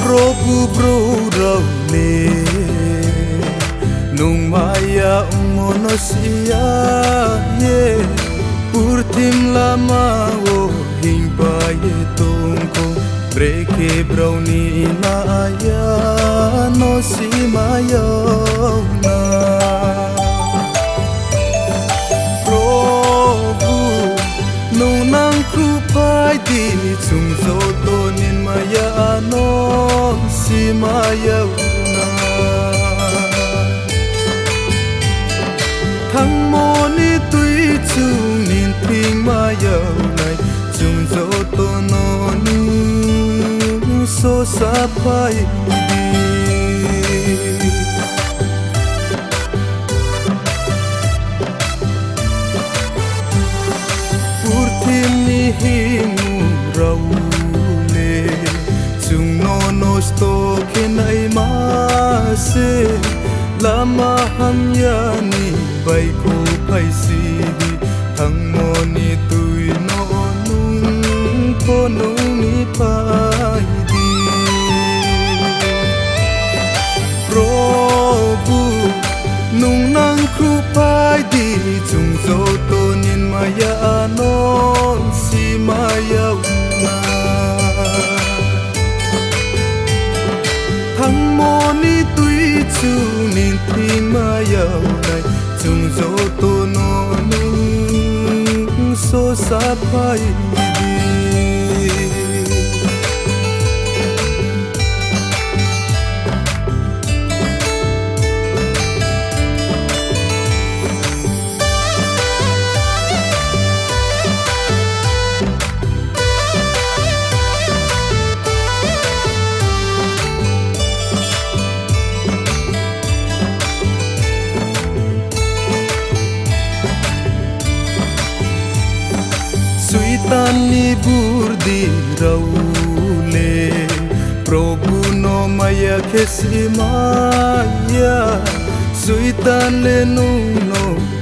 Probu bro raule nung maya monosia ye purtim lama wo hingpa ye tongko breke browni na aya no si maya na Probu nung nang kupai di chung zo tonin maya no si maya na thang mo ni tui chung nin ping maya nai chung zo to no nu so sa pai di purtim ni himu raule chung no sto kenai ma se lama ham ya ni bai ko pai si di thang mo ni tui no nung ko nung ni pai di Probu nung nang kru pai di chung zo to nin maya no si maya na thang mo ni tui chung nin ping maya nai chung zo to no nung so sa pai di Suitani burdi raule Probu no maya kesi maya Suitan le no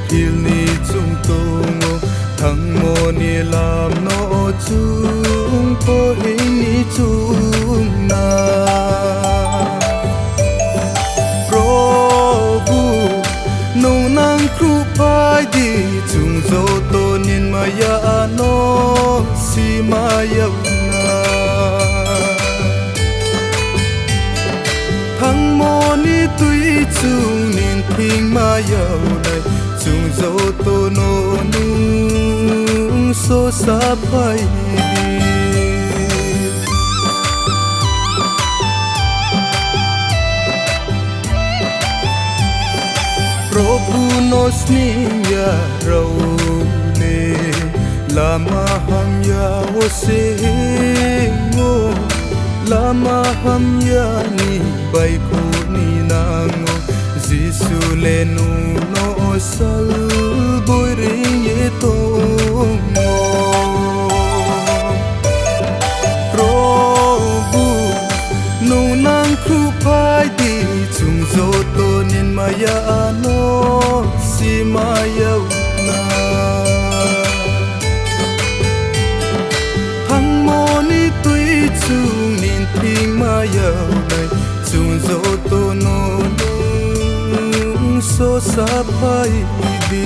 pilni chung tongo thang mo ni lam no chung po ni chung na Probu no nang kru pai di chung zo to nin maya no si maya na thang mo ni tui chung nin ping maya nai chung zo to no nung so sa pai di Probu nos niya raule lama ham ya wo se ngo lama ham ya ni bai ko ni nango jisu le nu no sal boy ring ye to mo Probu nu nang khu pai di chung zo to nin maya no si maya na hang mo ni tui chung nin ping maya nai chung zo to no nung so sa pai di